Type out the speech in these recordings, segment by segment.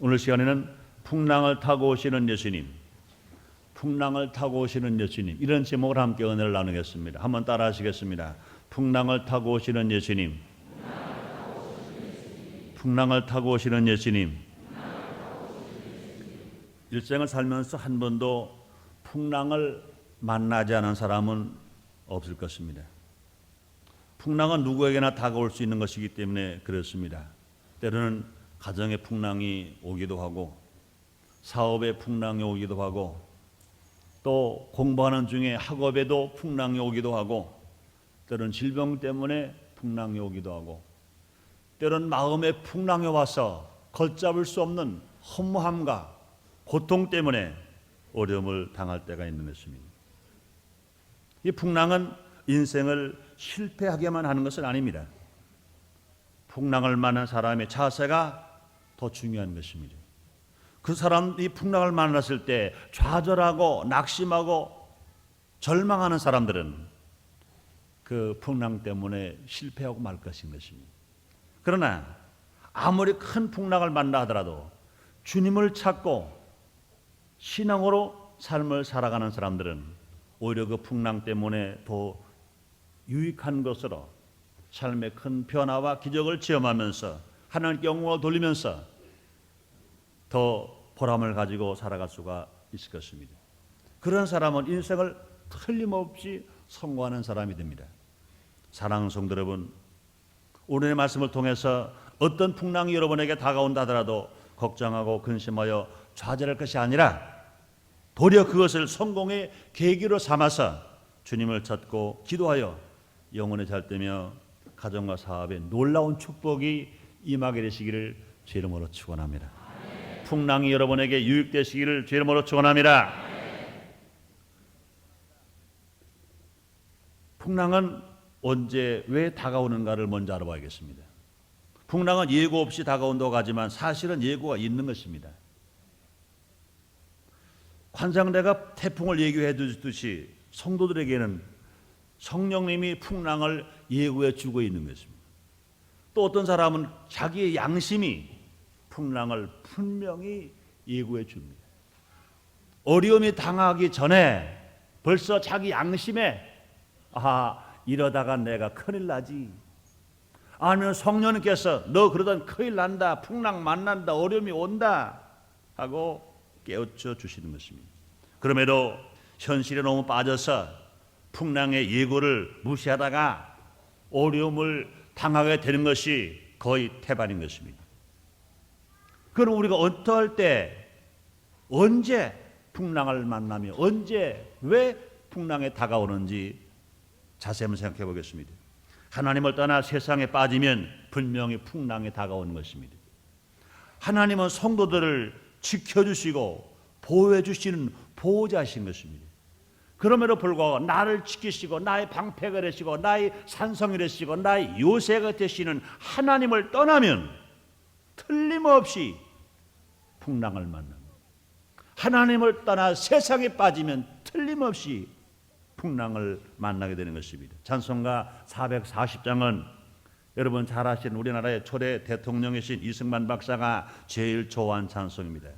오늘 시간에는 풍랑을 타고 오시는 예수님, 풍랑을 타고 오시는 예수님, 이런 제목을 함께 은혜를 나누겠습니다. 한번 따라 하시겠습니다. 풍랑을 타고 오시는 예수님, 풍랑을 타고 오시는 예수님. 일생을 살면서 한 번도 풍랑을 만나지 않은 사람은 없을 것입니다. 풍랑은 누구에게나 다가올 수 있는 것이기 때문에 그렇습니다. 때로는 가정의 풍랑이 오기도 하고, 사업의 풍랑이 오기도 하고, 또 공부하는 중에 학업에도 풍랑이 오기도 하고, 때로는 질병 때문에 풍랑이 오기도 하고, 때로는 마음에 풍랑이 와서 걷잡을 수 없는 허무함과 고통 때문에 어려움을 당할 때가 있는 것입니다. 이 풍랑은 인생을 실패하게만 하는 것은 아닙니다. 풍랑을 만난 사람의 자세가 더 중요한 것입니다. 그 사람이 풍랑을 만났을 때 좌절하고 낙심하고 절망하는 사람들은 그 풍랑 때문에 실패하고 말 것인 것입니다. 그러나 아무리 큰 풍랑을 만나 하더라도 주님을 찾고 신앙으로 삶을 살아가는 사람들은 오히려 그 풍랑 때문에 더 유익한 것으로 삶의 큰 변화와 기적을 체험하면서 하나님께 영광을 돌리면서 더 보람을 가지고 살아갈 수가 있을 것입니다. 그런 사람은 인생을 틀림없이 성공하는 사람이 됩니다. 사랑하는 성도 여러분, 오늘의 말씀을 통해서 어떤 풍랑이 여러분에게 다가온다 하더라도 걱정하고 근심하여 좌절할 것이 아니라 도리어 그것을 성공의 계기로 삼아서 주님을 찾고 기도하여 영혼의 잘되며 가정과 사업에 놀라운 축복이 임하게 되시기를 주 이름으로 축원합니다. 풍랑이 여러분에게 유익되시기를 주 이름으로 축원합니다. 풍랑은 언제 왜 다가오는가를 먼저 알아봐야겠습니다. 풍랑은 예고 없이 다가온다고 하지만 사실은 예고가 있는 것입니다. 관상대가 태풍을 예고해 주듯이 성도들에게는 성령님이 풍랑을 예고해 주고 있는 것입니다. 또 어떤 사람은 자기의 양심이 풍랑을 분명히 예고해 줍니다. 어려움이 당하기 전에 벌써 자기 양심에 이러다가 내가 큰일 나지, 아니면 성령님께서 너 그러다 큰일 난다, 풍랑 만난다, 어려움이 온다 하고 깨우쳐 주시는 것입니다. 그럼에도 현실에 너무 빠져서 풍랑의 예고를 무시하다가 어려움을 당하게 되는 것이 거의 태반인 것입니다. 그럼 우리가 어떨 때, 언제 풍랑을 만나며 언제 왜 풍랑에 다가오는지 자세히 한번 생각해 보겠습니다. 하나님을 떠나 세상에 빠지면 분명히 풍랑에 다가오는 것입니다. 하나님은 성도들을 지켜주시고 보호해 주시는 보호자이신 것입니다. 그럼에도 불구하고 나를 지키시고 나의 방패가 되시고 나의 산성이 되시고 나의 요새가 되시는 하나님을 떠나면 틀림없이 풍랑을 만납니다. 하나님을 떠나 세상에 빠지면 틀림없이 풍랑을 만나게 되는 것입니다. 찬송가 440장은 여러분 잘 아시는 우리나라의 초대 대통령이신 이승만 박사가 제일 좋아하는 찬송입니다.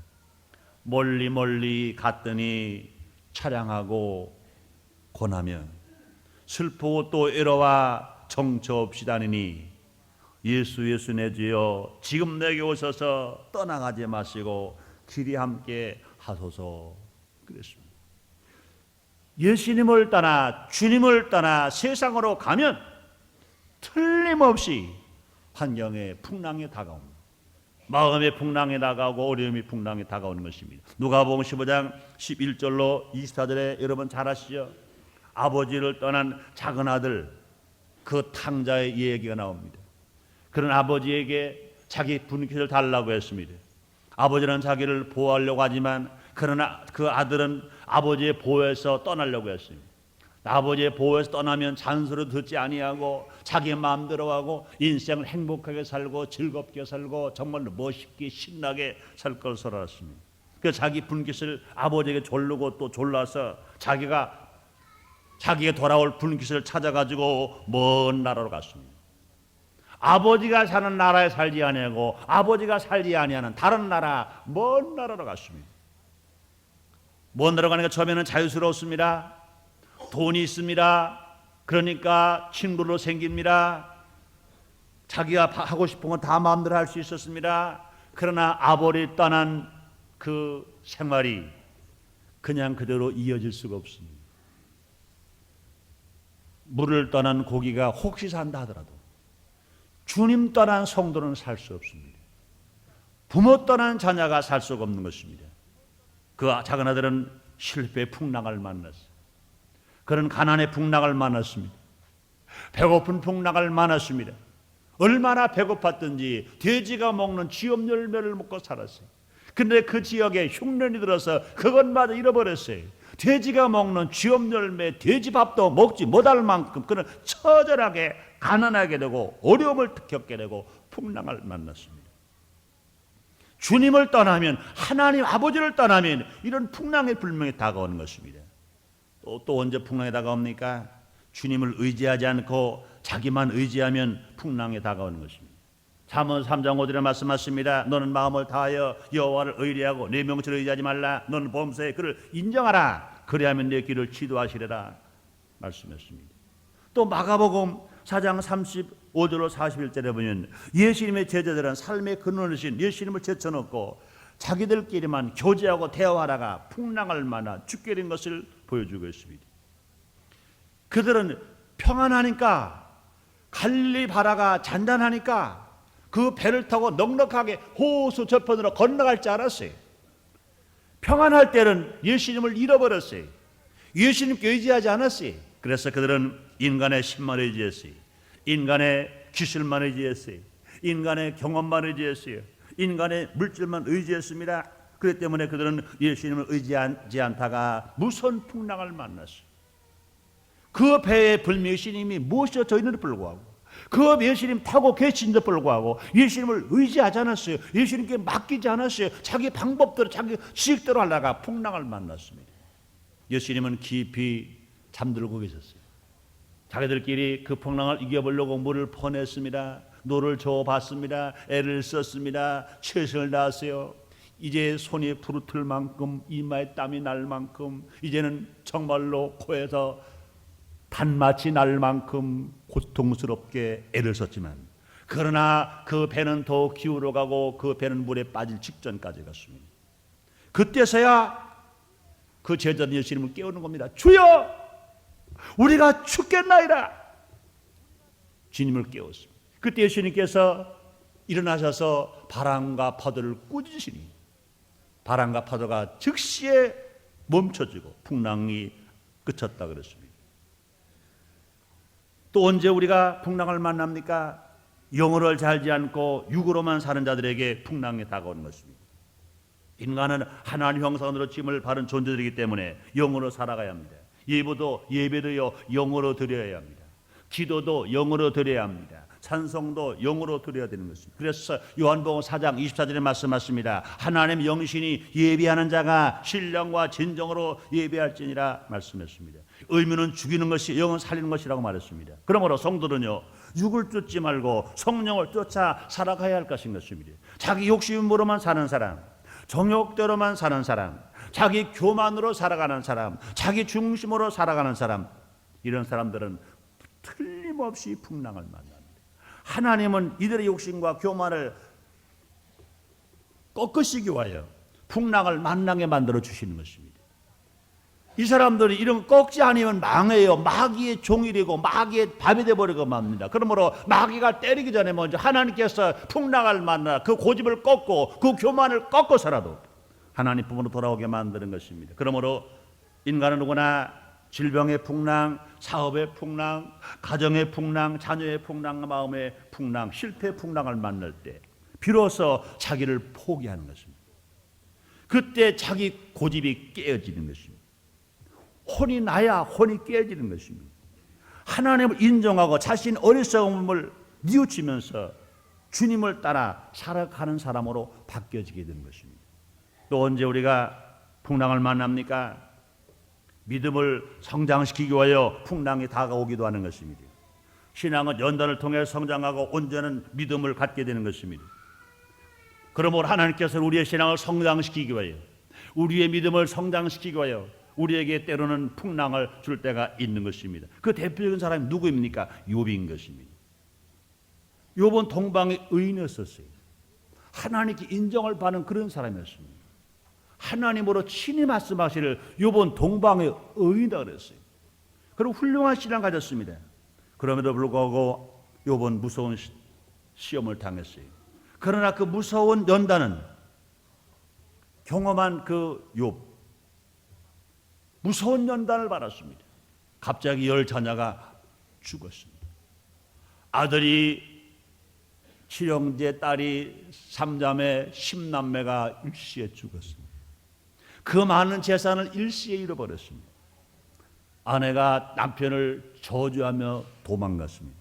멀리 멀리 갔더니 차량하고 고나며 슬프고 또 애로와 정처 없이 다니니 예수 예수 내 주여 지금 내게 오셔서 떠나가지 마시고 길이 함께 하소서 그랬습니다. 예수님을 떠나 주님을 떠나 세상으로 가면 틀림없이 환경의 풍랑이 다가옵니다. 마음의 풍랑이 다가오고 어려움이 풍랑이 다가오는 것입니다. 누가복음 15장 11절로 24절에 여러분 잘 아시죠? 아버지를 떠난 작은 아들 그 탕자의 얘기가 나옵니다. 그런 아버지에게 자기 분깃을 달라고 했습니다. 아버지는 자기를 보호하려고 하지만 그러나 그 아들은 아버지의 보호에서 떠나려고 했습니다. 아버지의 보호에서 떠나면 잔소리 듣지 아니하고 자기 마음대로 하고 인생을 행복하게 살고 즐겁게 살고 정말 멋있게 신나게 살 것을 알았습니다. 그래서 자기 분깃을 아버지에게 졸르고 또 졸라서 자기가 돌아올 분깃을 찾아가지고 먼 나라로 갔습니다. 아버지가 사는 나라에 살지 아니하고 아버지가 살지 아니하는 다른 나라, 먼 나라로 갔습니다. 먼 나라 가니까 처음에는 자유스러웠습니다. 돈이 있습니다. 그러니까 친구로 생깁니다. 자기가 하고 싶은 건 다 마음대로 할 수 있었습니다. 그러나 아버지 떠난 그 생활이 그냥 그대로 이어질 수가 없습니다. 물을 떠난 고기가 혹시 산다 하더라도 주님 떠난 성도는 살 수 없습니다. 부모 떠난 자녀가 살 수가 없는 것입니다. 그 작은 아들은 실패의 풍랑을 만났어요. 그런 가난의 풍랑을 만났습니다. 배고픈 풍랑을 만났습니다. 얼마나 배고팠든지 돼지가 먹는 쥐업 열매를 먹고 살았어요. 근데 그 지역에 흉년이 들어서 그것마저 잃어버렸어요. 돼지가 먹는 쥐업 열매, 돼지밥도 먹지 못할 만큼 그는 처절하게 가난하게 되고 어려움을 겪게 되고 풍랑을 만났습니다. 주님을 떠나면, 하나님 아버지를 떠나면 이런 풍랑이 분명히 다가오는 것입니다. 또 언제 풍랑이 다가옵니까? 주님을 의지하지 않고 자기만 의지하면 풍랑이 다가오는 것입니다. 잠언 3장 5절에 말씀하십니다. 너는 마음을 다하여 여호와를 의뢰하고 내 명철을 의지하지 말라. 너는 범사에 그를 인정하라. 그리하면 내 길을 지도하시리라 말씀했습니다. 또 마가복음 4장 35절로 41절에 보면 예수님의 제자들은 삶의 근원이신 예수님을 제쳐놓고 자기들끼리만 교제하고 대화하다가 풍랑을 만나 죽게 된 것을 보여주고 있습니다. 그들은 평안하니까, 갈릴리 바다가 잔잔하니까 그 배를 타고 넉넉하게 호수 저편으로 건너갈 줄 알았어요. 평안할 때는 예수님을 잃어버렸어요. 예수님께 의지하지 않았어요. 그래서 그들은 인간의 힘만 의지했어요. 인간의 기술만 의지했어요. 인간의 경험만 의지했어요. 인간의 물질만 의지했습니다. 그렇기 때문에 그들은 예수님을 의지하지 않다가 무서운 풍랑을 만났어요. 그 배에 불미신님이 무엇이여 저희는 불구하고, 그 예수님 타고 계신데도 불구하고 예수님을 의지하지 않았어요. 예수님께 맡기지 않았어요. 자기 방법대로 자기 지식대로 하다가 풍랑을 만났습니다. 예수님은 깊이 잠들고 계셨어요. 자기들끼리 그 풍랑을 이겨보려고 물을 퍼냈습니다. 노를 저어봤습니다. 애를 썼습니다. 최선을 다했어요. 이제 손이 부르틀 만큼, 이마에 땀이 날 만큼, 이제는 정말로 코에서 단맛이 날 만큼 고통스럽게 애를 썼지만, 그러나 그 배는 더 기울어가고 그 배는 물에 빠질 직전까지 갔습니다. 그때서야 그 제자는 예수님을 깨우는 겁니다. 주여, 우리가 죽겠나이다. 주님을 깨웠습니다. 그때 예수님께서 일어나셔서 바람과 파도를 꾸짖으시니 바람과 파도가 즉시에 멈춰지고 풍랑이 그쳤다 그랬습니다. 또 언제 우리가 풍랑을 만납니까? 영어를 잘지 않고 육으로만 사는 자들에게 풍랑이 다가오는 것입니다. 인간은 하나님 형상으로 지음을 받은 존재들이기 때문에 영으로 살아가야 합니다. 예배도요 영어로 드려야 합니다. 기도도 영어로 드려야 합니다. 찬송도 영어로 드려야 되는 것입니다. 그래서 요한복음 4장 24절에 말씀하십니다. 하나님 영신이 예배하는 자가 신령과 진정으로 예배할지니라 말씀했습니다. 의무는 죽이는 것이, 영은 살리는 것이라고 말했습니다. 그러므로 성도는요, 육을 쫓지 말고 성령을 쫓아 살아가야 할 것인 것입니다. 자기 욕심으로만 사는 사람, 정욕대로만 사는 사람, 자기 교만으로 살아가는 사람, 자기 중심으로 살아가는 사람, 이런 사람들은 틀림없이 풍랑을 만납니다. 하나님은 이들의 욕심과 교만을 꺾으시기 위하여 풍랑을 만나게 만들어 주시는 것입니다. 이 사람들이 이런 거 꺾지 않으면 망해요. 마귀의 종이 되고 마귀의 밥이 되어버리고 맙니다. 그러므로 마귀가 때리기 전에 먼저 하나님께서 풍랑을 만나 그 고집을 꺾고 그 교만을 꺾어서라도 하나님 품으로 돌아오게 만드는 것입니다. 그러므로 인간은 누구나 질병의 풍랑, 사업의 풍랑, 가정의 풍랑, 자녀의 풍랑, 마음의 풍랑, 실패의 풍랑을 만날 때 비로소 자기를 포기하는 것입니다. 그때 자기 고집이 깨어지는 것입니다. 혼이 나야 혼이 깨어지는 것입니다. 하나님을 인정하고 자신 어리석음을 뉘우치면서 주님을 따라 살아가는 사람으로 바뀌어지게 되는 것입니다. 또 언제 우리가 풍랑을 만납니까? 믿음을 성장시키기 위하여 풍랑이 다가오기도 하는 것입니다. 신앙은 연단을 통해 성장하고 온전한 믿음을 갖게 되는 것입니다. 그러므로 하나님께서는 우리의 신앙을 성장시키기 위하여, 우리의 믿음을 성장시키기 위하여 우리에게 때로는 풍랑을 줄 때가 있는 것입니다. 그 대표적인 사람이 누구입니까? 욥인 것입니다. 욥은 동방의 의인이었어요. 하나님께 인정을 받는 그런 사람이었습니다. 하나님으로 친히 말씀하시를 욥은 동방의 의인이다 그랬어요. 그리고 훌륭한 신앙을 가졌습니다. 그럼에도 불구하고 욥은 무서운 시험을 당했어요. 그러나 그 무서운 연단은 경험한 그 욥, 무서운 연단을 받았습니다. 갑자기 10자녀가 죽었습니다. 아들이 7형제, 딸이 3자매, 10남매가 일시에 죽었습니다. 그 많은 재산을 일시에 잃어버렸습니다. 아내가 남편을 저주하며 도망갔습니다.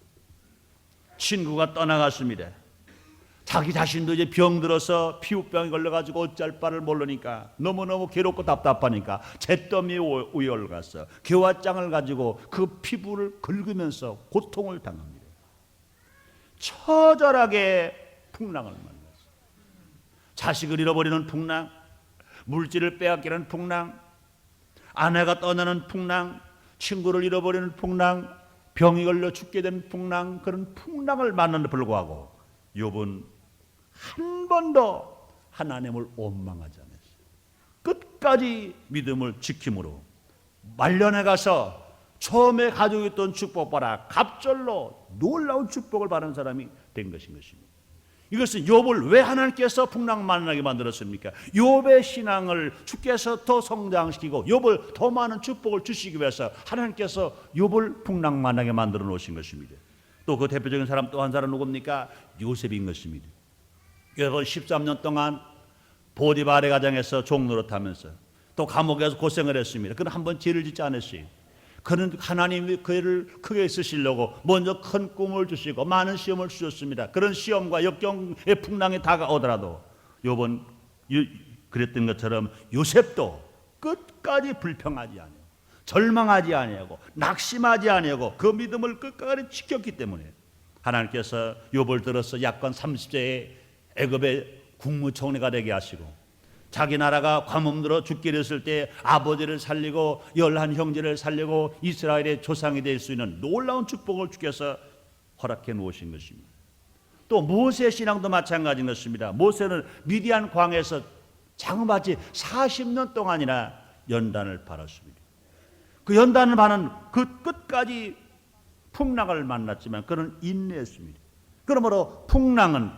친구가 떠나갔습니다. 자기 자신도 이제 병들어서 피부병이 걸려가지고 어쩔 바를 모르니까 너무너무 괴롭고 답답하니까 잿더미에 우열을 갔어. 개화장을 가지고 그 피부를 긁으면서 고통을 당합니다. 처절하게 풍랑을 만났어. 자식을 잃어버리는 풍랑, 물질을 빼앗기는 풍랑, 아내가 떠나는 풍랑, 친구를 잃어버리는 풍랑, 병이 걸려 죽게 된 풍랑, 그런 풍랑을 만나는데 불구하고 욥은 한 번도 하나님을 원망하지 않았어요. 끝까지 믿음을 지킴으로 말년에 가서 처음에 가지고 있던 축복보다 갑절로 놀라운 축복을 받은 사람이 된 것입니다. 이것은 욥을 왜 하나님께서 풍랑 만나게 만들었습니까? 욥의 신앙을 주께서 더 성장시키고 욥을 더 많은 축복을 주시기 위해서 하나님께서 욥을 풍랑 만나게 만들어 놓으신 것입니다. 또 그 대표적인 사람 또 한 사람 누굽니까? 요셉인 것입니다. 욥은 13년 동안 보디발의 가정에서 종노릇하면서 또 감옥에서 고생을 했습니다. 그는 한 번 죄를 짓지 않았어요. 그는 하나님이 그를 크게 쓰시려고 먼저 큰 꿈을 주시고 많은 시험을 주셨습니다. 그런 시험과 역경의 풍랑이 다가오더라도 욥은 그랬던 것처럼 요셉도 끝까지 불평하지 아니하고 절망하지 아니하고 낙심하지 아니하고 그 믿음을 끝까지 지켰기 때문에 하나님께서 욥을 들어서 약관 30세에 애굽의 국무총리가 되게 하시고 자기 나라가 가뭄들어 죽기를 했을 때 아버지를 살리고 11 형제를 살리고 이스라엘의 조상이 될 수 있는 놀라운 축복을 주께서 허락해 놓으신 것입니다. 또 모세의 신앙도 마찬가지인 것입니다. 모세는 미디안 광에서 장마치 40년 동안이나 연단을 받았습니다. 그 연단을 받는 그 끝까지 풍랑을 만났지만 그는 인내했습니다. 그러므로 풍랑은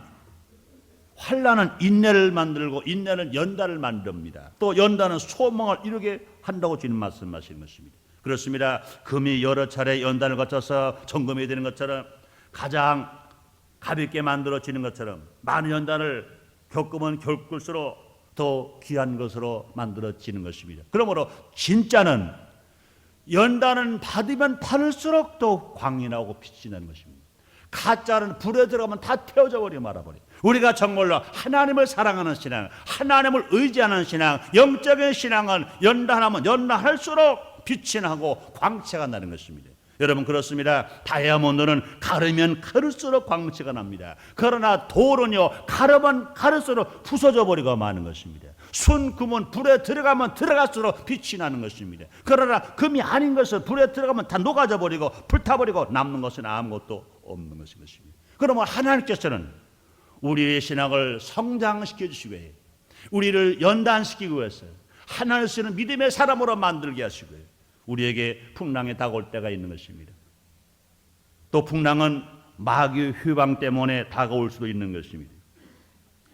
환난은 인내를 만들고 인내는 연단을 만듭니다. 또 연단은 소망을 이루게 한다고 주님 말씀하시는 것입니다. 그렇습니다. 금이 여러 차례 연단을 거쳐서 정금이 되는 것처럼 가장 가볍게 만들어지는 것처럼 많은 연단을 겪으면 겪을수록 더 귀한 것으로 만들어지는 것입니다. 그러므로 진짜는 연단은 받으면 받을수록 더 광이 나고 빛이 나는 것입니다. 가짜는 불에 들어가면 다 태워져 버리고 말아버려요. 우리가 정말로 하나님을 사랑하는 신앙, 하나님을 의지하는 신앙, 영적인 신앙은 연단하면 연단할수록 빛이 나고 광채가 나는 것입니다. 여러분 그렇습니다. 다이아몬드는 가르면 가를수록 광채가 납니다. 그러나 돌은요 가르면 가를수록 부서져 버리고 마는 것입니다. 순금은 불에 들어가면 들어갈수록 빛이 나는 것입니다. 그러나 금이 아닌 것은 불에 들어가면 다 녹아져 버리고 불타버리고 남는 것은 아무것도 없는 것입니다. 그러면 하나님께서는 우리의 신앙을 성장시켜 주시고 우리를 연단시키기 위해서 하나님을 쓰는 믿음의 사람으로 만들게 하시고요. 우리에게 풍랑이 다가올 때가 있는 것입니다. 또 풍랑은 마귀의 휴방 때문에 다가올 수도 있는 것입니다.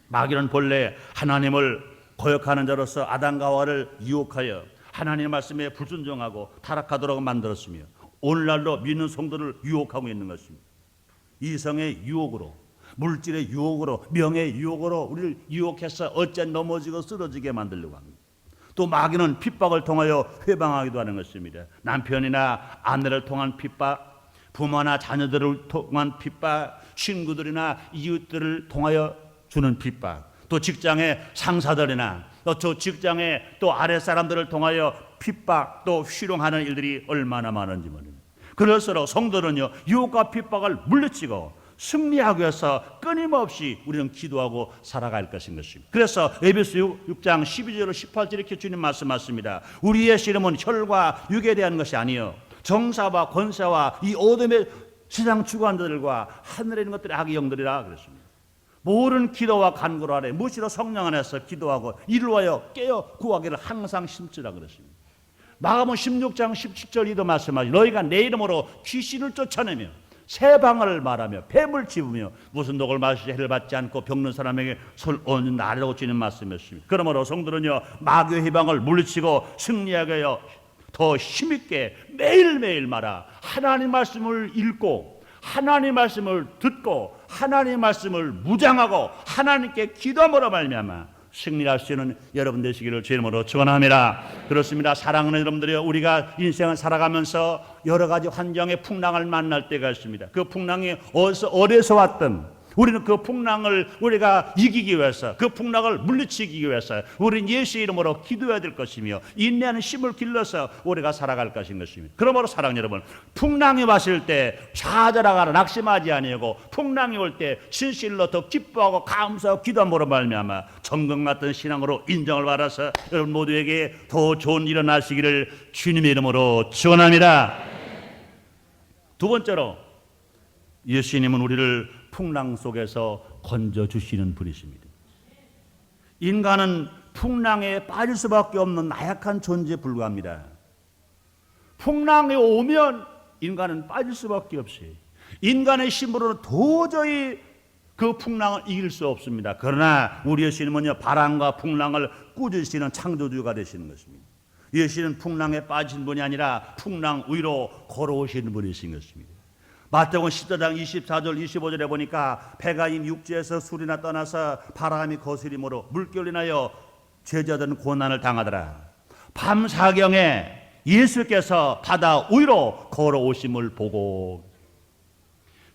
마귀는 본래 하나님을 거역하는 자로서 아담과 하와를 유혹하여 하나님의 말씀에 불순종하고 타락하도록 만들었으며 오늘날도 믿는 성도를 유혹하고 있는 것입니다. 이성의 유혹으로, 물질의 유혹으로, 명예의 유혹으로 우리를 유혹해서 어째 넘어지고 쓰러지게 만들려고 합니다. 또 마귀는 핍박을 통하여 회방하기도 하는 것입니다. 남편이나 아내를 통한 핍박, 부모나 자녀들을 통한 핍박, 친구들이나 이웃들을 통하여 주는 핍박, 또 직장의 상사들이나 또 직장의 또 아랫사람들을 통하여 핍박 또 희롱하는 일들이 얼마나 많은지 모릅니다. 그럴수록 성도는요 유혹과 핍박을 물리치고 승리하기 위해서 끊임없이 우리는 기도하고 살아갈 것인 것입니다. 그래서 에베소 6장 12절 18절 이렇게 주님 말씀하십니다. 우리의 씨름은 혈과 육에 대한 것이 아니요 정사와 권세와 이 어둠의 세상 주관들과 하늘에 있는 것들의 악의 영들이라 그랬습니다. 모든 기도와 간구를 하래 무시로 성령 안에서 기도하고 이를 위하여 깨어 구하기를 항상 심지라 그랬습니다. 마가복음 16장 17절 이도 말씀하시 너희가 내 이름으로 귀신을 쫓아내며 새 방언을 말하며 뱀을 집으며 무슨 독을 마시지 해를 받지 않고 병든 사람에게 손 얹은 나라고 주는 말씀이었습니다. 그러므로 성도는요 마귀의 해방을 물리치고 승리하게 하여 더 힘있게 매일매일 말아 하나님 말씀을 읽고 하나님 말씀을 듣고 하나님 말씀을 무장하고 하나님께 기도함으로 말미암아 승리할 수 있는 여러분 되시기를 주의 이름으로 축원합니다. 그렇습니다. 사랑하는 여러분들이요, 우리가 인생을 살아가면서 여러 가지 환경의 풍랑을 만날 때가 있습니다. 그 풍랑이 어디서 왔든 우리는 그 풍랑을 우리가 이기기 위해서 그 풍랑을 물리치기 위해서 우리는 예수의 이름으로 기도해야 될 것이며 인내하는 힘을 길러서 우리가 살아갈 것인 것입니다. 그러므로 사랑하는 여러분, 풍랑이 왔을 때 좌절하거나 낙심하지 아니하고 풍랑이 올 때 진실로 더 기뻐하고 감사하고 기도함으로 말미암아 정금 같은 신앙으로 인정을 받아서 여러분 모두에게 더 좋은 일이 일어나시기를 주님의 이름으로 축원합니다. 두 번째로 예수님은 우리를 풍랑 속에서 건져주시는 분이십니다. 인간은 풍랑에 빠질 수밖에 없는 나약한 존재에 불과합니다. 풍랑이 오면 인간은 빠질 수밖에 없어요. 인간의 힘으로는 도저히 그 풍랑을 이길 수 없습니다. 그러나 우리 예수님은요 바람과 풍랑을 꾸짖으시는 창조주가 되시는 것입니다. 예수님은 풍랑에 빠진 분이 아니라 풍랑 위로 걸어오시는 분이신 것입니다. 마태복음 14장 24절 25절에 보니까 배가 인 육지에서 술이나 떠나서 바람이 거스림으로 물결이 인하여 제자들은 고난을 당하더라. 밤사경에 예수께서 바다 위로 걸어오심을 보고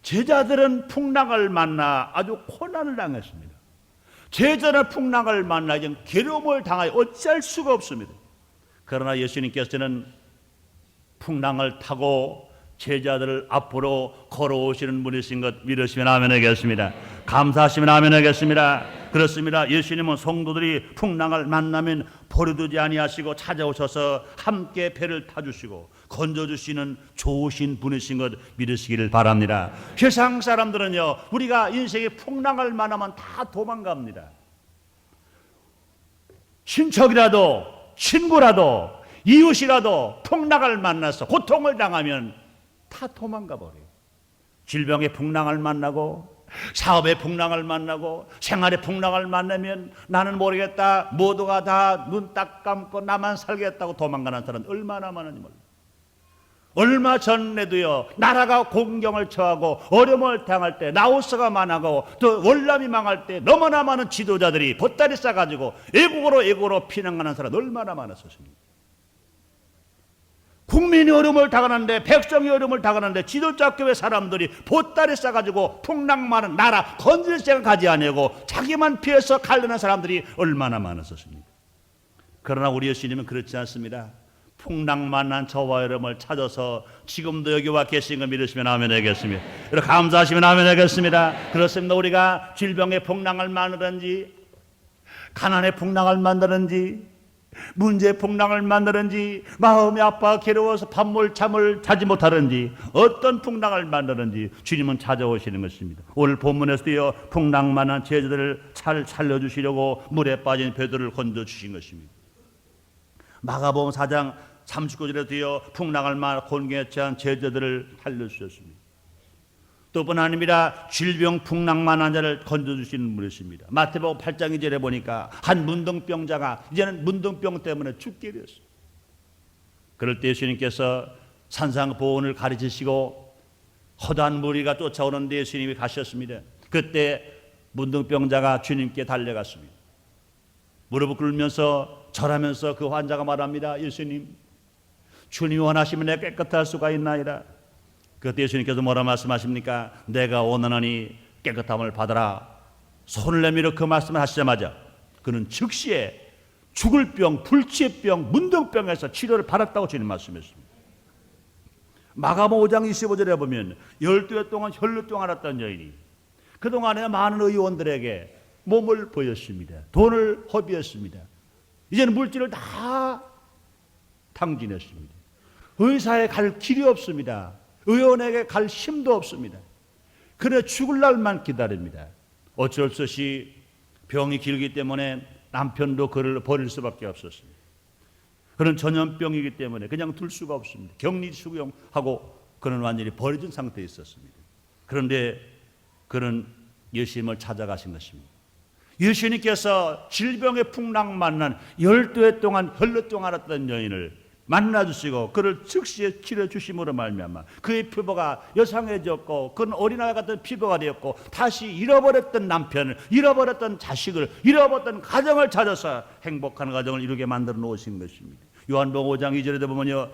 제자들은 풍랑을 만나 아주 고난을 당했습니다. 제자들은 풍랑을 만나 괴로움을 당하여 어찌할 수가 없습니다. 그러나 예수님께서는 풍랑을 타고 제자들을 앞으로 걸어오시는 분이신 것 믿으시면 아멘 하겠습니다. 감사하시면 아멘 하겠습니다. 그렇습니다. 예수님은 성도들이 풍랑을 만나면 버려두지 아니하시고 찾아오셔서 함께 배를 타주시고 건져주시는 좋으신 분이신 것 믿으시기를 바랍니다. 세상 사람들은요 우리가 인생에 풍랑을 만나면 다 도망갑니다. 친척이라도 친구라도 이웃이라도 풍랑을 만나서 고통을 당하면 다 도망가 버려요. 질병의 풍랑을 만나고 사업의 풍랑을 만나고 생활의 풍랑을 만나면 나는 모르겠다 모두가 다 눈 딱 감고 나만 살겠다고 도망가는 사람은 얼마나 많은지 몰라요. 얼마 전에도요 나라가 공경을 처하고 어려움을 당할 때 라오스가 망하고 또 월남이 망할 때 너무나 많은 지도자들이 보따리 싸가지고 애국으로 피난가는 사람 얼마나 많았었습니까? 국민이 어려움을 당하는데 백성이 어려움을 당하는데 지도자 교회 사람들이 보따리 싸가지고 풍랑 많은 나라 건질 생각하지 아니하고 자기만 피해서 갈르는 사람들이 얼마나 많았었습니까? 그러나 우리 예수님은 그렇지 않습니다. 풍랑 만난 저와 여러분을 찾아서 지금도 여기 와 계신 걸 믿으시면 아멘 하겠습니다. 이렇게 감사하시면 아멘 하겠습니다. 그렇습니다. 우리가 질병의 풍랑을 만나든지 가난의 풍랑을 만나든지 문제의 풍랑을 만나든지 마음이 아파 괴로워서 밤물 잠을 자지 못하든지 어떤 풍랑을 만나든지 주님은 찾아오시는 것입니다. 오늘 본문에서도요 풍랑 만난 제자들을 잘 살려주시려고 물에 빠진 베드로를 건져주신 것입니다. 마가복음 4장 39절에도요 풍랑을 만나 곤경에 처한 제자들을 살려주셨습니다. 또 뿐 아닙니다. 질병 풍랑만 한 자를 건져주시는 분이십니다. 마태복음 8장 2절에 보니까 한 문둥병자가 이제는 문둥병 때문에 죽게 되었어요. 그럴 때 예수님께서 산상보훈을 가르치시고 허다한 무리가 쫓아오는데 예수님이 가셨습니다. 그때 문둥병자가 주님께 달려갔습니다. 무릎을 꿇으면서 절하면서 그 환자가 말합니다. 예수님, 주님이 원하시면 내가 깨끗할 수가 있나이다. 그때 예수님께서 뭐라 말씀하십니까? 내가 원하노니 깨끗함을 받아라. 손을 내밀어 그 말씀을 하시자마자 그는 즉시에 죽을 병, 불치의 병, 문둥병에서 치료를 받았다고 주님 말씀했습니다. 마가복음 5장 25절에 보면 12해 동안 혈루병 앓았던 여인이 그동안에 많은 의원들에게 몸을 보였습니다. 돈을 허비했습니다. 이제는 물질을 다 탕진했습니다. 의사에 갈 길이 없습니다. 의원에게 갈 힘도 없습니다. 그래 죽을 날만 기다립니다. 어쩔 수 없이 병이 길기 때문에 남편도 그를 버릴 수밖에 없었습니다. 그는 전염병이기 때문에 그냥 둘 수가 없습니다. 격리 수용하고 그는 완전히 버려진 상태에 있었습니다. 그런데 그는 예수님을 찾아가신 것입니다. 예수님께서 질병의 풍랑 만난 12해 동안 혈루병 앓았던 여인을 만나주시고 그를 즉시에 치료주심으로 말미암아 그의 피부가 여상해졌고 그는 어린아이 같은 피부가 되었고 다시 잃어버렸던 남편을, 잃어버렸던 자식을, 잃어버렸던 가정을 찾아서 행복한 가정을 이루게 만들어 놓으신 것입니다. 요한복음 5장 2절에도 보면요,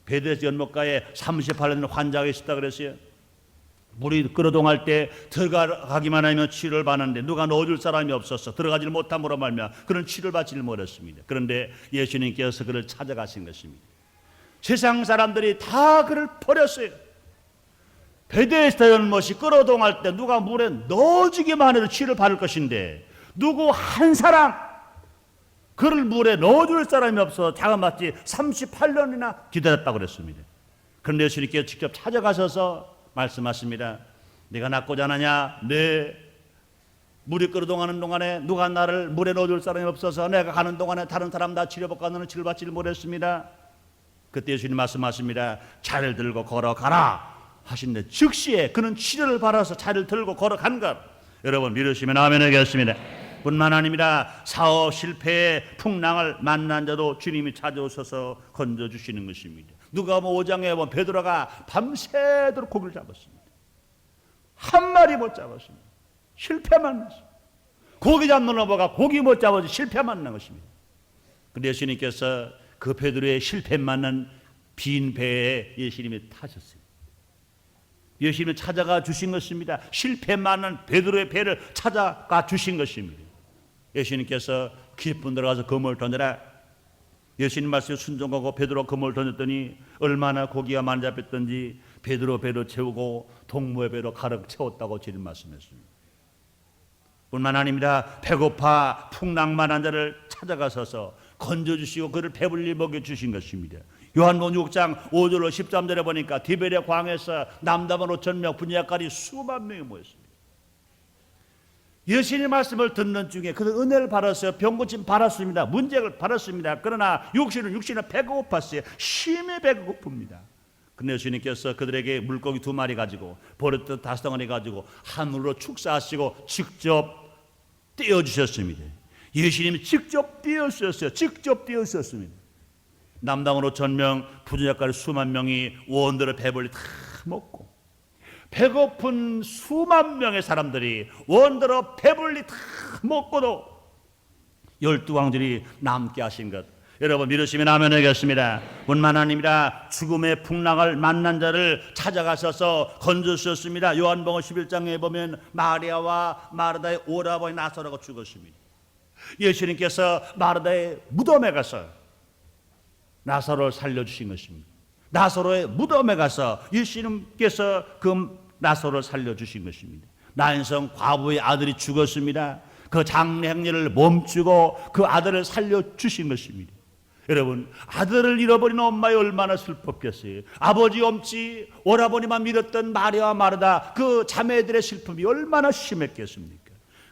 베데스다 연못가에 38년 환자가 있었다 그랬어요. 물이 끓어동할 때 들어가기만 하면 치료를 받는데 누가 넣어줄 사람이 없었어. 들어가지를 못함으로 말미암아 그는 치료를 받지를 못했습니다. 그런데 예수님께서 그를 찾아가신 것입니다. 세상 사람들이 다 그를 버렸어요. 베데스다 연못이 끓어동할 때 누가 물에 넣어주기만 해도 치료를 받을 것인데 누구 한 사람 그를 물에 넣어줄 사람이 없어 자그마치 38년이나 기다렸다고 그랬습니다. 그런데 예수님께서 직접 찾아가셔서 말씀하십니다. 네가 낫고자 하느냐? 네. 물이 끓어동하는 동안에 누가 나를 물에 넣어줄 사람이 없어서 내가 가는 동안에 다른 사람 다 치료받고 너는 치료받지를 못했습니다. 그때 예수님 말씀하십니다. 차를 들고 걸어가라 하신데 즉시에 그는 치료를 받아서 차를 들고 걸어간 것. 여러분 믿으시면 아멘 하겠습니다. 뿐만 아닙니다. 사업 실패의 풍랑을 만난 자도 주님이 찾아오셔서 건져주시는 것입니다. 누가복음 5장에 보면 베드로가 밤새도록 고기를 잡았습니다. 한 마리 못 잡았습니다. 실패만 났습니다. 고기 잡는 어부가 고기 못 잡아서 실패만 난 것입니다. 그런데 예수님께서 그 베드로의 실패 맞는 빈 배에 예수님이 타셨어요. 예수님이 찾아가 주신 것입니다. 실패 많은 베드로의 배를 찾아가 주신 것입니다. 예수님께서 깊은 들어가서 그물을 던져라. 예수님 말씀에 순종하고 베드로 그물을 던졌더니 얼마나 고기가 많이 잡혔던지 베드로 배로 채우고 동무의 배로 가득 채웠다고 주님 말씀했습니다. 뿐만 아닙니다. 배고파 풍랑만한 자를 찾아가셔서 건져주시고 그를 배불리 먹여주신 것입니다. 요한복음 6장 5절로 13절에 보니까 디베랴 광에서 남다만 5,000명 분야까지 수만 명이 모였습니다. 예수님의 말씀을 듣는 중에 그들 은혜를 받았어요. 병고침 받았습니다. 문제를 받았습니다. 그러나 육신은 배가 고팠어요. 심히 배가 고픕니다. 근데 예수님께서 그들에게 물고기 2마리 가지고 버릇 5덩어리 가지고 하늘로 축사하시고 직접 떼어주셨습니다. 예수님이 직접 떼어주셨어요. 직접 떼어주셨습니다. 남당으로 5,000명, 부자까지 수만 명이 원들의 배불리 다 먹고 배고픈 수만 명의 사람들이 원더러 배불리 다 먹고도 12왕들이 남게 하신 것 여러분 믿으시면 아멘 하겠습니다. 뿐만 아닙니다. 죽음의 풍랑을 만난 자를 찾아가셔서 건져주셨습니다. 요한복음 11장에 보면 마리아와 마르다의 오라버니 나사로가 죽었습니다. 예수님께서 마르다의 무덤에 가서 나사로를 살려주신 것입니다. 나사로의 무덤에 가서 예수님께서 그 나사로를 살려주신 것입니다. 나인성 과부의 아들이 죽었습니다. 그 장례 행렬을 멈추고 그 아들을 살려주신 것입니다. 여러분 아들을 잃어버린 엄마의 얼마나 슬펐겠어요. 아버지 없이 오라버니만 믿었던 마리아와 마르다 그 자매들의 슬픔이 얼마나 심했겠습니까?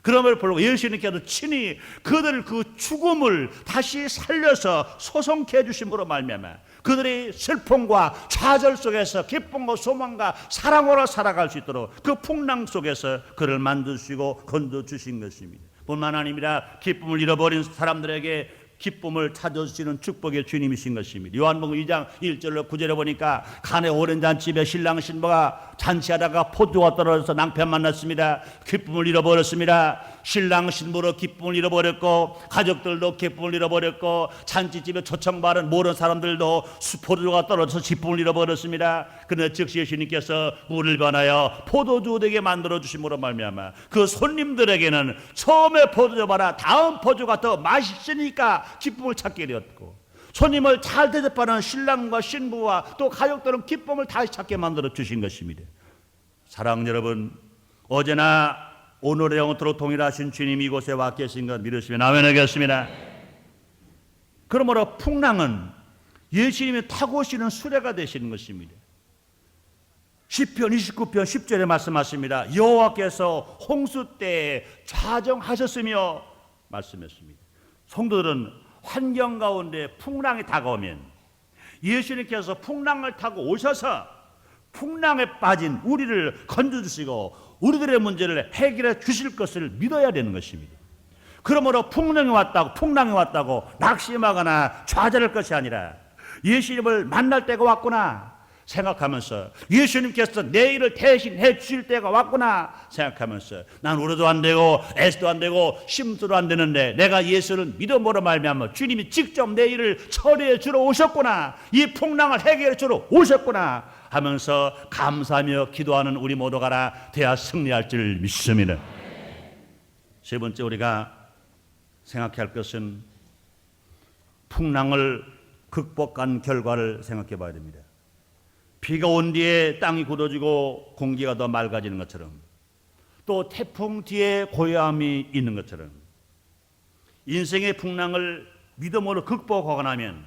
그럼을 불구하고 예수님께서 친히 그들을 그 죽음을 다시 살려서 소송케 해주심으로 말미암아 그들의 슬픔과 좌절 속에서 기쁨과 소망과 사랑으로 살아갈 수 있도록 그 풍랑 속에서 그를 만드시고 건져주신 것입니다. 뿐만 아닙니다. 기쁨을 잃어버린 사람들에게 기쁨을 찾아주시는 축복의 주님이신 것입니다. 요한복음 2장 1절로 9절에 보니까 칸의 오랜 잔치에 신랑 신부가 잔치하다가 포도가 떨어져서 낭패 만났습니다. 기쁨을 잃어버렸습니다. 신랑 신부로 기쁨을 잃어버렸고 가족들도 기쁨을 잃어버렸고 잔치집에 초청받은 모든 사람들도 포도주가 떨어져서 기쁨을 잃어버렸습니다. 그러나 즉시 예수님께서 물을 변하여 포도주 되게 만들어 주심으로 말미암아 그 손님들에게는 처음에 포도주 봐라 다음 포도주가 더 맛있으니까 기쁨을 찾게 되었고 손님을 잘 대접하는 신랑과 신부와 또 가족들은 기쁨을 다시 찾게 만들어 주신 것입니다. 사랑하는 여러분, 어제나 오늘의 영원토록 동일하신 주님이 이곳에 와 계신 것 믿으시면 아멘하겠습니다. 그러므로 풍랑은 예수님이 타고 오시는 수레가 되시는 것입니다. 시편 29편 10절에 말씀하십니다. 여호와께서 홍수 때에 좌정하셨으며 말씀했습니다. 성도들은 환경 가운데 풍랑이 다가오면 예수님께서 풍랑을 타고 오셔서 풍랑에 빠진 우리를 건져주시고 우리들의 문제를 해결해 주실 것을 믿어야 되는 것입니다. 그러므로 풍랑이 왔다고 낙심하거나 좌절할 것이 아니라 예수님을 만날 때가 왔구나 생각하면서, 예수님께서 내 일을 대신해 주실 때가 왔구나 생각하면서, 난 울어도 안 되고 애써도 안 되고 심수도 안 되는데 내가 예수를 믿음으로 말미암아 주님이 직접 내 일을 처리해 주러 오셨구나, 이 풍랑을 해결해 주러 오셨구나 하면서 감사하며 기도하는 우리 모두가 되어 승리할 줄 믿습니다. 세 번째 우리가 생각해야 할 것은 풍랑을 극복한 결과를 생각해 봐야 됩니다. 비가 온 뒤에 땅이 굳어지고 공기가 더 맑아지는 것처럼, 또 태풍 뒤에 고요함이 있는 것처럼 인생의 풍랑을 믿음으로 극복하고 나면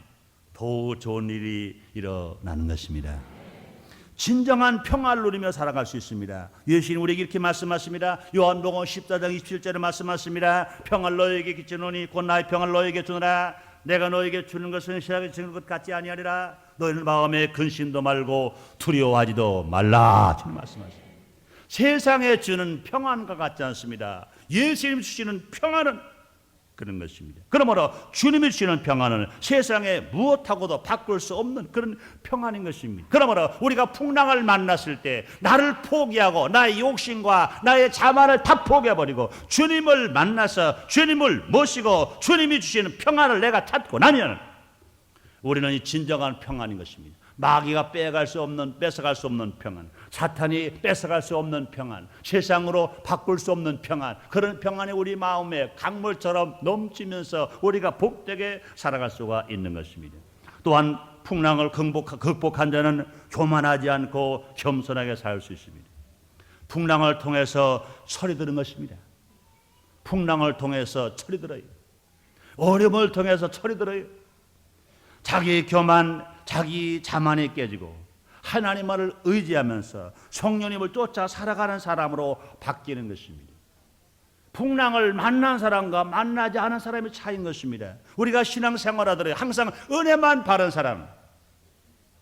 더 좋은 일이 일어나는 것입니다. 진정한 평화를 누리며 살아갈 수 있습니다. 예수님 우리에게 이렇게 말씀하십니다. 요한복음 14장 27절에 말씀하십니다. 평화를 너에게 끼치노니 곧 나의 평화를 너에게 주노라. 내가 너에게 주는 것은 세상에 주는 것 같지 아니하리라. 너희는 마음에 근심도 말고 두려워하지도 말라. 주님 말씀하십니다. 세상에 주는 평안과 같지 않습니다. 예수님 주시는 평안은 그런 것입니다. 그러므로 주님이 주시는 평안은 세상에 무엇하고도 바꿀 수 없는 그런 평안인 것입니다. 그러므로 우리가 풍랑을 만났을 때 나를 포기하고 나의 욕심과 나의 자만을 다 포기해버리고 주님을 만나서 주님을 모시고 주님이 주시는 평안을 내가 찾고 나면 우리는 이 진정한 평안인 것입니다. 마귀가 뺏어갈 수 없는 평안, 사탄이 뺏어갈 수 없는 평안, 세상으로 바꿀 수 없는 평안, 그런 평안이 우리 마음에 강물처럼 넘치면서 우리가 복되게 살아갈 수가 있는 것입니다. 또한 풍랑을 극복한 자는 교만하지 않고 겸손하게 살 수 있습니다. 풍랑을 통해서 철이 드는 것입니다. 풍랑을 통해서 철이 들어요. 어려움을 통해서 철이 들어요. 자기 교만, 자기 자만이 깨지고 하나님을 의지하면서 성령님을 쫓아 살아가는 사람으로 바뀌는 것입니다. 풍랑을 만난 사람과 만나지 않은 사람의 차이인 것입니다. 우리가 신앙생활하더라도 항상 은혜만 받은 사람,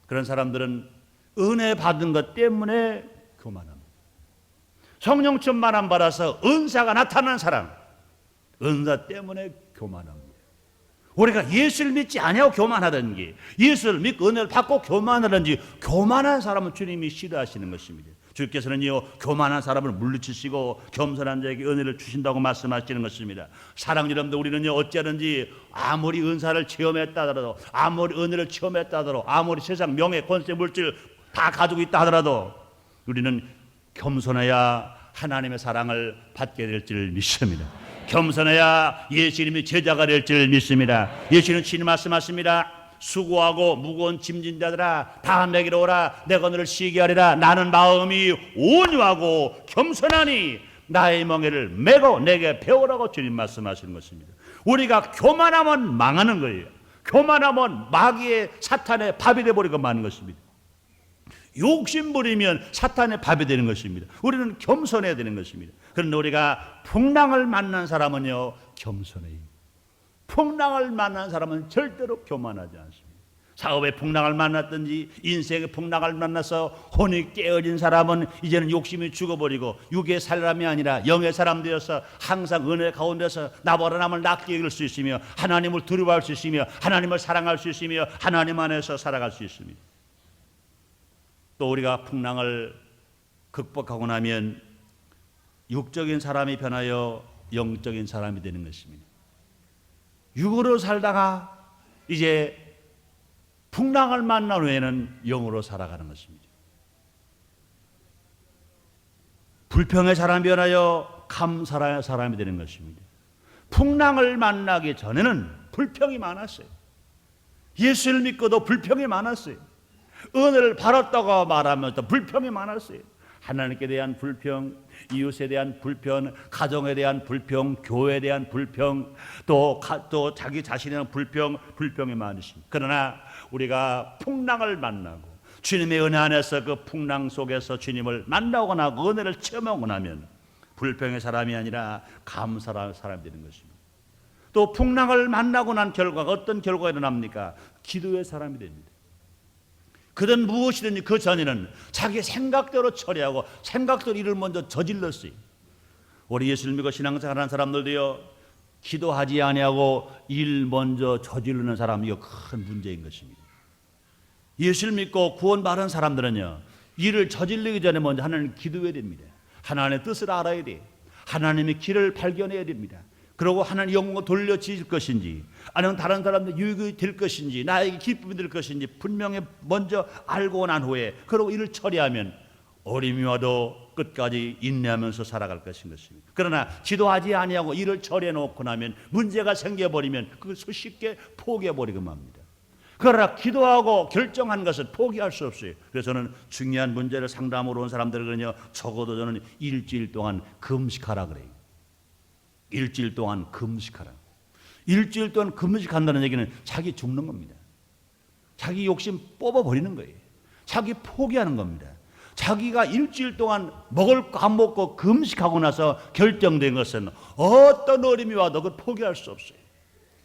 그런 사람들은 은혜 받은 것 때문에 교만합니다. 성령 충만 안 받아서 은사가 나타나는 사람, 은사 때문에 교만합니다. 우리가 예수를 믿지 아니하고 교만하든지 예수를 믿고 은혜를 받고 교만하든지, 교만한 사람은 주님이 싫어하시는 것입니다. 주께서는요, 교만한 사람을 물리치시고 겸손한 자에게 은혜를 주신다고 말씀하시는 것입니다. 사랑하는 여러분들, 우리는요 어찌하든지 아무리 은사를 체험했다 하더라도, 아무리 은혜를 체험했다 하더라도, 아무리 세상 명예 권세 물질 다 가지고 있다 하더라도 우리는 겸손해야 하나님의 사랑을 받게 될 줄 믿습니다. 겸손해야 예수님이 제자가 될 줄 믿습니다. 예수님은 친히 말씀하십니다. 수고하고 무거운 짐진 자들아 다 내게로 오라. 내가 너를 쉬게 하리라. 나는 마음이 온유하고 겸손하니 나의 멍에를 메고 내게 배우라고 주님 말씀하시는 것입니다. 우리가 교만하면 망하는 거예요. 교만하면 마귀의 사탄의 밥이 되어버리고 마는 것입니다. 욕심 부리면 사탄의 밥이 되는 것입니다. 우리는 겸손해야 되는 것입니다. 그런데 우리가 풍랑을 만난 사람은요 겸손해요. 풍랑을 만난 사람은 절대로 교만하지 않습니다. 사업의 풍랑을 만났든지 인생의 풍랑을 만나서 혼이 깨어진 사람은 이제는 욕심이 죽어버리고 육의 사람이 아니라 영의 사람 되어서 항상 은혜 가운데서 나보다 남을 낫게 여길 수 있으며 하나님을 두려워할 수 있으며 하나님을 사랑할 수 있으며 하나님 안에서 살아갈 수 있습니다. 또 우리가 풍랑을 극복하고 나면 육적인 사람이 변하여 영적인 사람이 되는 것입니다. 육으로 살다가 이제 풍랑을 만난 후에는 영으로 살아가는 것입니다. 불평의 사람이 변하여 감사의 사람이 되는 것입니다. 풍랑을 만나기 전에는 불평이 많았어요. 예수를 믿고도 불평이 많았어요. 은혜를 받았다고 말하면서 불평이 많았어요. 하나님께 대한 불평, 이웃에 대한 불평, 가정에 대한 불평, 교회에 대한 불평, 또 자기 자신에 대한 불평이 많으십니다. 그러나 우리가 풍랑을 만나고 주님의 은혜 안에서 그 풍랑 속에서 주님을 만나거나 은혜를 체험하고 나면 불평의 사람이 아니라 감사의 사람이 되는 것입니다. 또 풍랑을 만나고 난 결과가 어떤 결과가 일어납니까? 기도의 사람이 됩니다. 그든 무엇이든지 그 전에는 자기 생각대로 처리하고 생각대로 일을 먼저 저질렀어요. 우리 예수를 믿고 신앙생활하는 사람들도요, 기도하지 아니하고 일 먼저 저지르는 사람이 이거 큰 문제인 것입니다. 예수를 믿고 구원받은 사람들은요, 일을 저지르기 전에 먼저 하나님 기도해야 됩니다. 하나님의 뜻을 알아야 돼. 하나님의 길을 발견해야 됩니다. 그리고 하나님 영광을 돌려주실 것인지, 아니면 다른 사람들 유익이 될 것인지, 나에게 기쁨이 될 것인지 분명히 먼저 알고 난 후에 그리고 이를 처리하면 어림이 와도 끝까지 인내하면서 살아갈 것인 것입니다. 그러나 기도하지 아니하고 일을 처리해 놓고 나면 문제가 생겨버리면 그걸 쉽게 포기해버리기만 합니다. 그러나 기도하고 결정한 것을 포기할 수 없어요. 그래서 저는 중요한 문제를 상담으로 온 사람들은요, 적어도 저는 일주일 동안 금식하라 그래요. 일주일 동안 금식하라. 일주일 동안 금식한다는 얘기는 자기 죽는 겁니다. 자기 욕심 뽑아버리는 거예요. 자기 포기하는 겁니다. 자기가 일주일 동안 먹을 거 안 먹고 금식하고 나서 결정된 것은 어떤 어려움이 와도 그걸 포기할 수 없어요.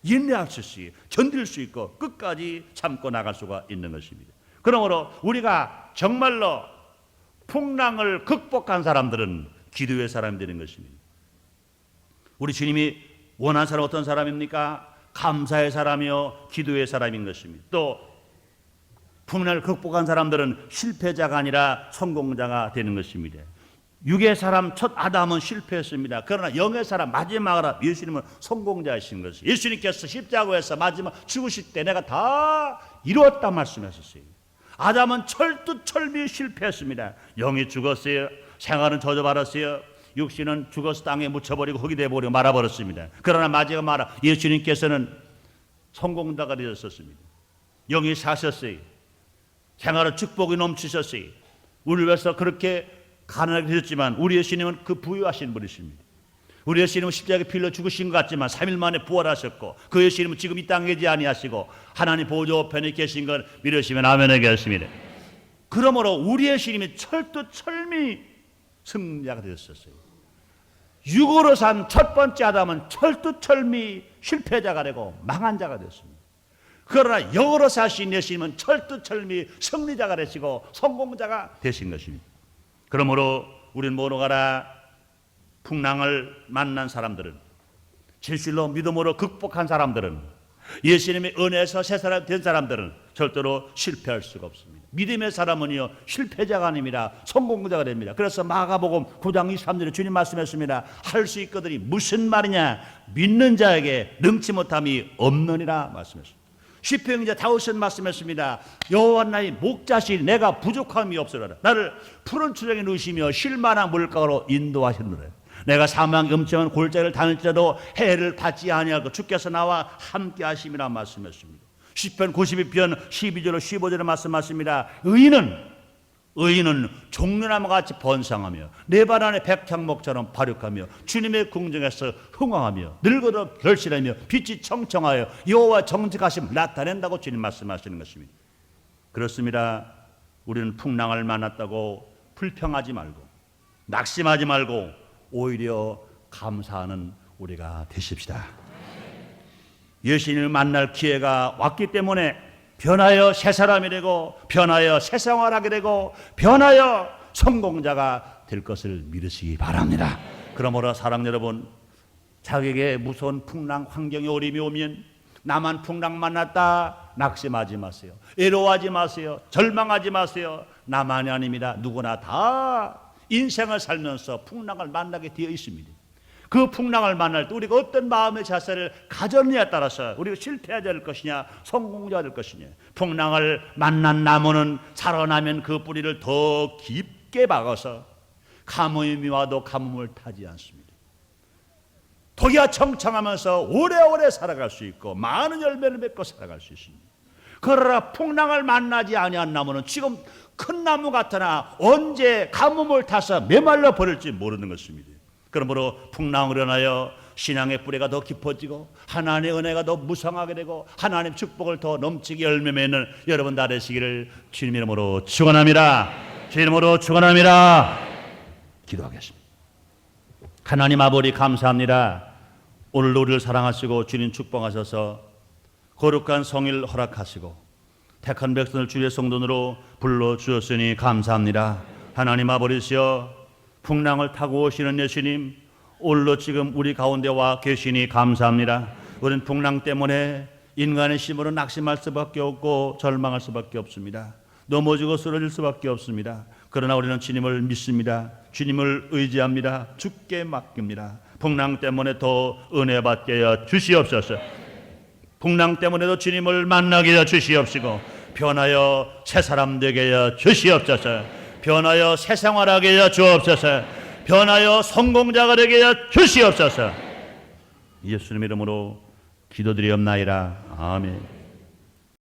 인내할 수 있어요. 견딜 수 있고 끝까지 참고 나갈 수가 있는 것입니다. 그러므로 우리가 정말로 풍랑을 극복한 사람들은 기도의 사람이 되는 것입니다. 우리 주님이 원하는 사람 어떤 사람입니까? 감사의 사람이요 기도의 사람인 것입니다. 또 풍랑을 극복한 사람들은 실패자가 아니라 성공자가 되는 것입니다. 육의 사람 첫 아담은 실패했습니다. 그러나 영의 사람 마지막으로 예수님은 성공자이신 것이죠. 예수님께서 십자가에서 마지막 죽으실 때 내가 다 이루었다 말씀하셨어요. 아담은 철두철미 실패했습니다. 영이 죽었어요. 생활은 저주받았어요. 육신은 죽어서 땅에 묻혀버리고 흙이 되어버리고 말아버렸습니다. 그러나 마지막 말아 예수님께서는 성공자가 되셨습니다. 영이 사셨어요. 생활은 축복이 넘치셨어요. 우리를 위해서 그렇게 가난하게 되셨지만 우리 예수님은 그 부유하신 분이십니다. 우리 예수님은 십자가에 피 흘려 죽으신 것 같지만 3일 만에 부활하셨고 그 예수님은 지금 이 땅에 계지 아니하시고 하나님 보좌 편에 계신 걸 믿으시면 아멘 하겠습니다. 그러므로 우리 예수님이 철두철미 승자가 되셨어요. 육으로 산 첫 번째 아담은 철두철미 실패자가 되고 망한 자가 됐습니다. 그러나 영으로 사신 예수님은 철두철미 승리자가 되시고 성공자가 되신 것입니다. 그러므로 우리는 모노가라 풍랑을 만난 사람들은, 진실로 믿음으로 극복한 사람들은, 예수님의 은혜에서 새 사람 된 사람들은 절대로 실패할 수가 없습니다. 믿음의 사람은요 실패자가 아닙니다. 성공자가 됩니다. 그래서 마가복음 9장 23절에 주님 말씀했습니다. 할 수 있거든이 무슨 말이냐, 믿는 자에게 능치 못함이 없느니라 말씀했습니다. 시편기자 다윗은 말씀했습니다. 여호와 나의 목자시니 내가 부족함이 없으리라. 나를 푸른 추정에 누시며 쉴만한 물가로 인도하셨느라. 내가 사망의 음침한 골짜기를 다닐지라도 해를 받지 아니하고 주께서 나와 함께 하심이라 말씀했습니다. 시편 92편 12절 15절에 말씀하십니다. 의인은 종려나무와 같이 번성하며 내 발 안에 백향목처럼 발육하며 주님의 궁정에서 흥황하며 늙어도 결실하며 빛이 청청하여 여호와 정직하심을 나타낸다고 주님 말씀하시는 것입니다. 그렇습니다. 우리는 풍랑을 만났다고 불평하지 말고 낙심하지 말고 오히려 감사하는 우리가 되십시다. 예수님을 만날 기회가 왔기 때문에 변하여 새 사람이 되고 변하여 새 생활하게 되고 변하여 성공자가 될 것을 믿으시기 바랍니다. 그러므로 사랑 여러분, 자기에게 무서운 풍랑 환경의 어려움이 오면 나만 풍랑 만났다 낙심하지 마세요. 애로워하지 마세요. 절망하지 마세요. 나만이 아닙니다. 누구나 다 인생을 살면서 풍랑을 만나게 되어 있습니다. 그 풍랑을 만날 때 우리가 어떤 마음의 자세를 가졌느냐에 따라서 우리가 실패해야 될 것이냐 성공자가 될 것이냐. 풍랑을 만난 나무는 살아나면 그 뿌리를 더 깊게 박아서 가뭄이 와도 가뭄을 타지 않습니다. 독야 청청하면서 오래오래 살아갈 수 있고 많은 열매를 맺고 살아갈 수 있습니다. 그러나 풍랑을 만나지 아니한 나무는 지금 큰 나무 같으나 언제 가뭄을 타서 메말라 버릴지 모르는 것입니다. 그러므로 풍랑을 인하여 신앙의 뿌리가 더 깊어지고 하나님의 은혜가 더 무성하게 되고 하나님의 축복을 더 넘치게 열매 맺는 여러분 다 되시기를 주님 이름으로 축원합니다. 주님 이름으로 축원합니다. 기도하겠습니다. 하나님 아버지 감사합니다. 오늘도 우리를 사랑하시고 주님 축복하셔서 거룩한 성일 허락하시고 택한 백성을 주의 성도로 불러주셨으니 감사합니다. 하나님 아버지시여 풍랑을 타고 오시는 예수님 오늘도 지금 우리 가운데 와 계시니 감사합니다. 우리는 풍랑 때문에 인간의 힘으로 낙심할 수밖에 없고 절망할 수밖에 없습니다. 넘어지고 쓰러질 수밖에 없습니다. 그러나 우리는 주님을 믿습니다. 주님을 의지합니다. 주께 맡깁니다. 풍랑 때문에 더 은혜 받게 하여 주시옵소서. 풍랑 때문에도 주님을 만나게 하여 주시옵시고 변하여 새 사람 되게 하여 주시옵소서. 변하여 새 생활하게 하여 주옵소서. 변하여 성공자가 되게 하여 주시옵소서. 예수님 이름으로 기도드리옵나이다. 아멘.